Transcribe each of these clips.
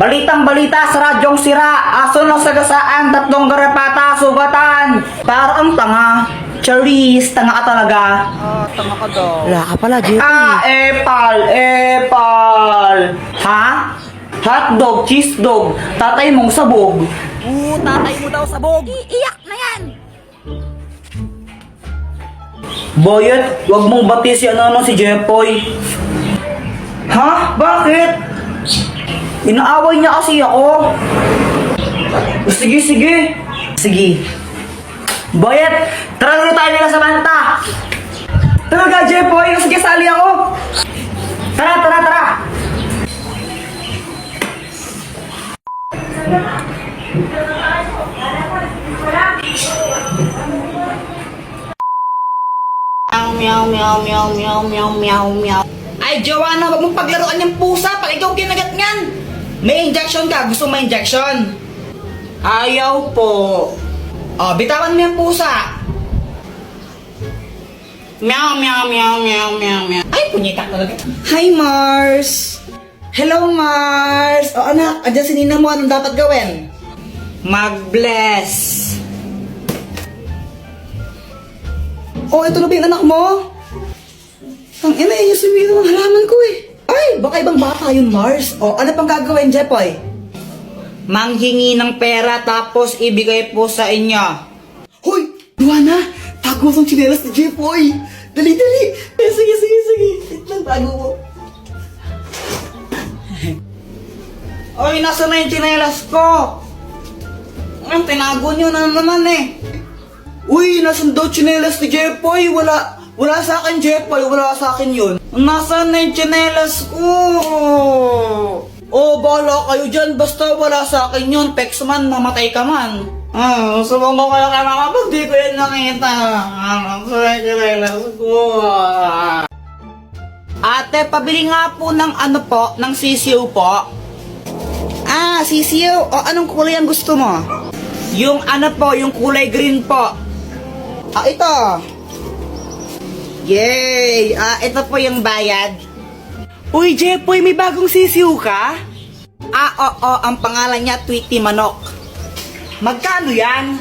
Balitang balita sa radyong sira. Aso na sagasaan, 3 garapata, sugatan. Parang tanga. Charis, tanga ka talaga. Tama ka daw. Wala ka pala, Jeff. Epal. Ha? Hotdog, cheese dog, tatay mong sabog. Tatay mo daw sabog. Iiyak na yan! Boyet, wag mong bati si si Jepoy. Ha? Bakit? Inaaway niya kasi ako. Sige. Boyet, tara na tayo nila sa Manta. Talaga, Jepoy, sige, sali ako. Tara. Meow. Ay, Joanna, wag mong paglaruan yung pusa pag ikaw kinagat niyan. May injection ka. Gusto mo may injection? Ayaw po. Bitawan mo yung pusa. Meow. Ay, punyita talaga. Hi, Mars. Hello, Mars. Anak, andyan si Nina mo. Anong dapat gawin? Mag-bless. Ito na ba yung anak mo? Ang ina, yung sumido ng halaman ko eh. Ay, baka ibang bata yun, Mars. Ano pang gagawin, Jepoy? Manghingi ng pera tapos ibigay po sa inyo. Hoy, Luana, tago mo ang tsinelas ni Jepoy. Dali. Sige. Wait lang, tago mo. Oy, nasa na yung tsinelas ko? Tinago nyo na naman eh. Uy, nasan daw tsinelas ni Jepoy? Wala sa akin, Jepoy. Wala sa akin yun. Nasaan na yung tsinelas ko? Bahala kayo dyan. Basta wala sa akin yun. Pex man, mamatay ka man. Subong ko kayo kaya kapag di ko yan nakita. Nasaan yung tsinelas ko? Ate, pabili nga po ng ng sisiw po. Sisiw. Anong kulay ang gusto mo? Yung yung kulay green po. Ito. Yay! Ito po yung bayad. Uy, Jepoy, may bagong sisiw ka? Oo, ang pangalan niya Tweety Manok. Magkano yan?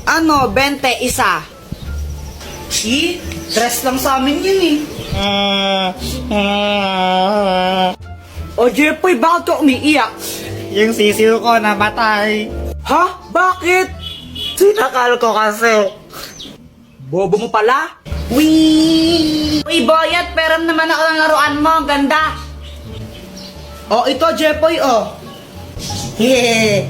20 isa. Dress lang sa amin yun eh. Jepoy, bakit ka umiiyak? Yung sisiw ko namatay. Ha? Bakit? Sinakal ko kasi. Bobo mo pala? Uy, Boyet, peram naman ako ng laruan mo. Ang ganda. Ito, Jepoy, Yeah.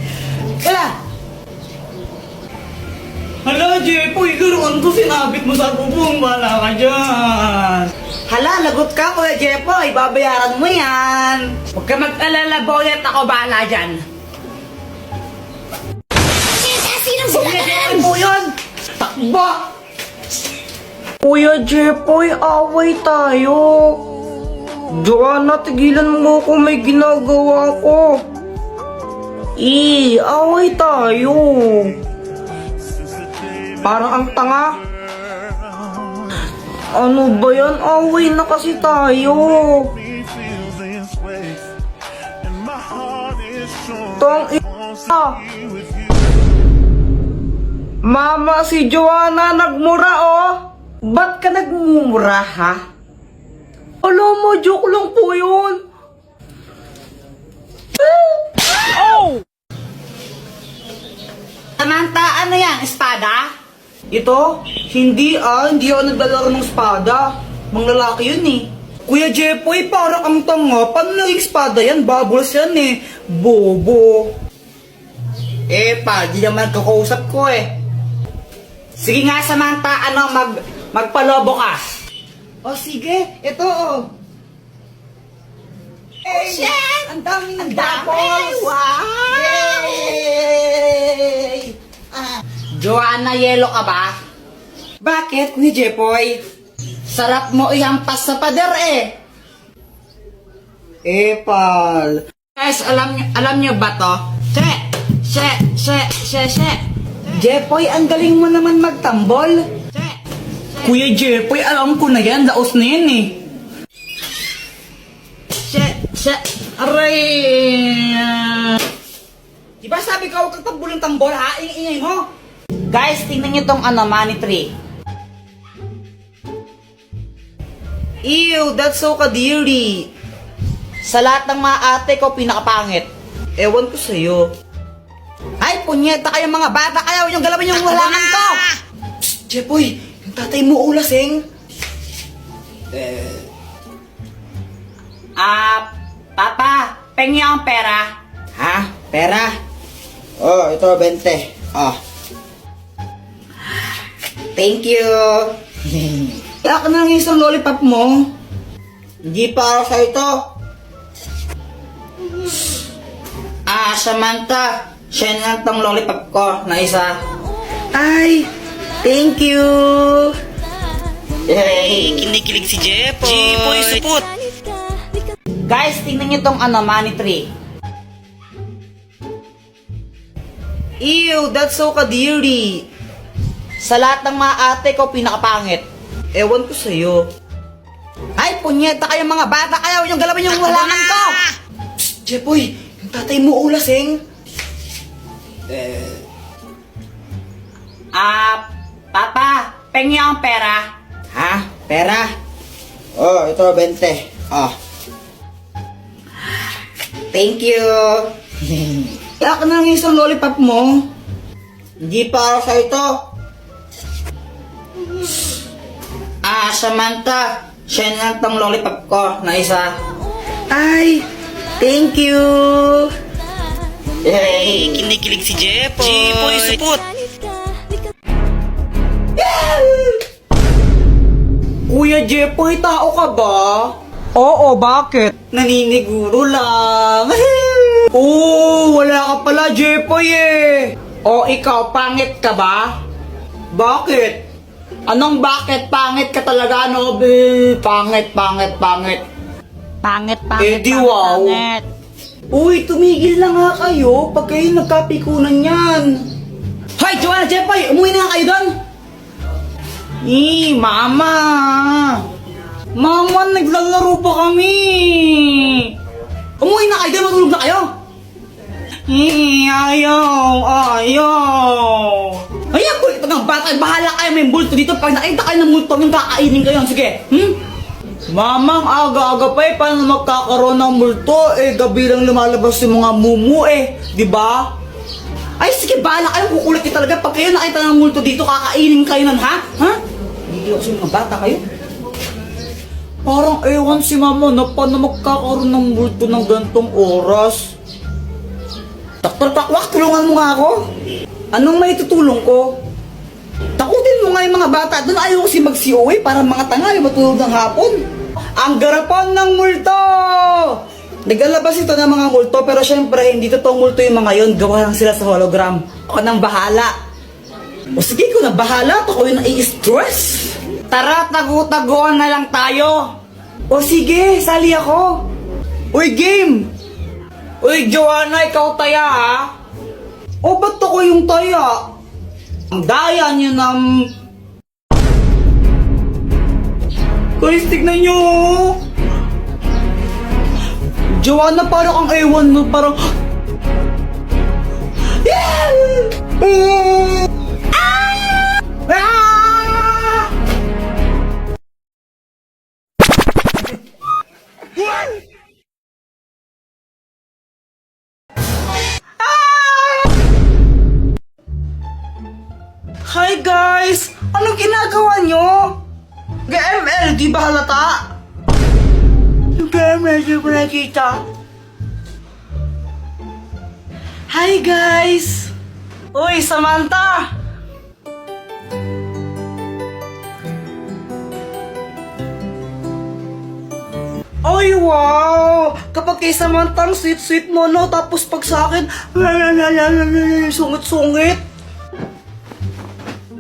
Hala, Jepoy, laruan ko sinabit mo sa bubong. Wala ka dyan. Hala, lagot ka, Kuya Jepoy. Babayaran mo yan. Huwag ka mag-alala, Boyet. Ako bahala dyan. Sinong Kuya sila? Jepoy po yun. Takbo. Kuya Jepoy, away tayo. Joanna, tigilan mo kung may ginagawa ko. Away tayo. Parang ang tanga. Ano ba yan? Away na kasi tayo. Mama, si Joanna nagmura Ba't ka nagmumura, ha? Alam mo, joke lang po yun. Samantha, ano yan? Espada? Ito? Hindi ako naglalaro ng espada. Mga lalaki yun eh. Kuya Jepoy, parang ang tanga. Paano naging espada yan? Bubbles yan eh. Bobo. Di naman kakausap ko eh. Sige nga, Samantha, magpalobo ka. Sige. Ito, Shit! Ang daming Ang dami! bubbles. Wow! Yay! Joanna, yelo ka ba? Bakit, Kuya Jepoy? Sarap mo ihampas sa pader eh. Epal. Guys, alam nyo ba to? Jepoy, ang galing mo naman magtambol. Kuya Jepoy, alam ko na yan. Laos na yan eh. Aray! tambol ha? Ingay mo. Guys, tingnan nyo tong money tree. Ew, that's so kadiri. Sa lahat ng mga ate ko, pinakapangit. Ewan ko sa'yo. Ay, punyeta kayong mga bata. Ayaw yung galawin yung halaman ko. Psst, Jepoy, yung tatay mo ulasing. Papa, pengi ang pera. Ha? Pera? Oh, ito, 20. Oh. Thank you. Kaya ka na ng isang lollipop mo. Hindi para sa ito. Samantha, siya na tong lollipop ko na isa. Ay, thank you. Hey, kinikilig si Jepoy. Jepoy, supot. Guys, tingnan nyo tong money tree. Ew, that's so kadiri. Sa lahat ng mga ate ko, pinakapangit. Ewan ko sa'yo. Ay, punyeta kayong mga bata. Ayaw yung galawin yung halaman ko. Psst, Jepoy, yung tatay mo ulasing. Papa, pengi ang pera. Ha? Pera? Oh, ito, 20. Oh. Thank you. Kaya ka na ng isang lollipop mo. Hindi para sa ito. Samantha, siya na tong lollipop ko na isa. Ay, thank you. Hey, kinikilig si Jepoy. Jepoy, supot. Kuya Jepoy, tao ka ba? Oo, bakit? Naniniguro lang. Wala ka pala, Jepoy eh. O ikaw, pangit ka ba? Bakit? Anong bakit? Pangit ka talaga, no? Pangit. Pangit, Eh, di wow. pangit. Uy, tumigil na nga kayo pag kayo nagkapikunan yan. Hoy, Joanna, Jepoy, umuwi na nga kayo doon. Mama! Mama, naglalaro pa kami! Umuwi na kayo doon, matulog na kayo. Ayaw! Ayan, kulit ng bata, bahala kayo, may multo dito. Pag nakita kayo ng multo, yung kakainin kayo. Sige, Mamang, aga-aga pa eh, paano magkakaroon ng multo? Gabi lang lumalabas yung mga mumu di ba? Ay, sige, bahala kayo, kukulit kayo talaga. Pag kayo nakita ng multo dito, kakainin kayo nun, ha? Ha? Hindi ako sa mga bata kayo. Parang ewan si mama na paano magkakaroon ng multo ng gantong oras. Dr. Takwak, tulungan mo nga ako. Anong may tutulong ko? Takutin mo nga yung mga bata. Doon ayaw kasi mag-COA para mga tanga yung matulog ng hapon. Ang garapan ng multo! Naglalabas ito ng mga multo pero syempre hindi totoong multo yung mga yon. Gawa lang sila sa hologram. Ako nang bahala. O sige, ko na bahala. Ako yung nai-stress. Tara, tagu-taguan na lang tayo. O sige, sali ako. Uy, game! Uy, Joanna, ikaw taya ha? O ba't ako yung taya? Ang daya niyo ng... Guys, tignan nyo. Joanna, parang ang ewan mo, parang... Hi guys! Anong ginagawa nyo? GML, di ba halata? Yung camera, di ba nakita? Hi guys! Uy, Samantha! Ay, wow! Kapag kay Samantha, ang sweet-sweet mo, no? Tapos pag sa akin, sungit-sungit.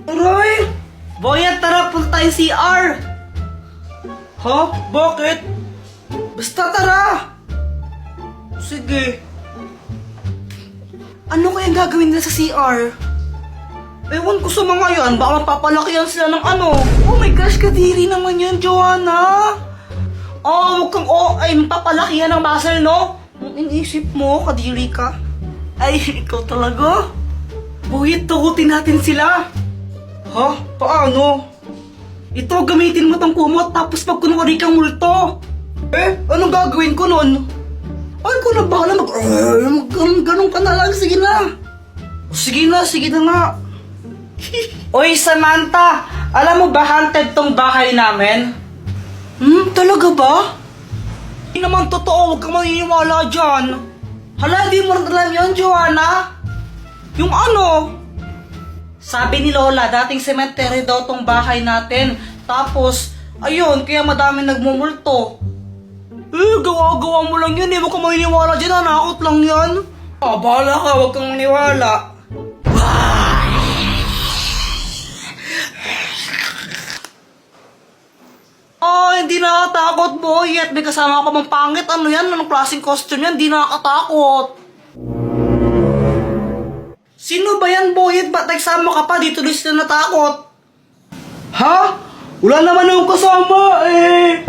Aray! Boyat, tara, punta tayo CR! Ha? Bakit? Basta tara! Sige. Ano kayang gagawin nila sa CR? Ewan ko sa mga yan, baka mapapalakihan sila ng ano. Oh my gosh, kadiri naman yun, Joanna! Huwag kang ay mapapalakihan ng muscle, no? Ang inisip mo, kadiri ka. Ay, ikaw talaga. Boyet, takutin natin sila. Ha? Paano? Ito, gamitin mo tong kumot tapos pag kunwari kang multo. Anong gagawin ko nun? Ay, ko na bahala ganun ka na lang. Sige na. Sige na nga. Oy, Samantha, alam mo ba haunted tong bahay namin? Talaga ba? Hindi naman totoo, huwag kang maniniwala dyan. Hala, di mo rin alam yun, Joanna? Yung ano? Sabi ni Lola, dating cemetery daw tong bahay natin. Tapos, ayun, kaya madaming nagmumulto. Gawa-gawa mo lang yan eh. Huwag kang maniniwala dyan, nanakot lang yan. Bahala ka, huwag kang maniwala. Hindi nakakatakot, boy. At may kasama ka bang pangit? Ano yan? Anong klaseng costume yan? Hindi nakakatakot. Sino ba yan, boy? Ba't nagsama ka pa? Dito din sila natakot. Ha? Wala naman akong kasama eh.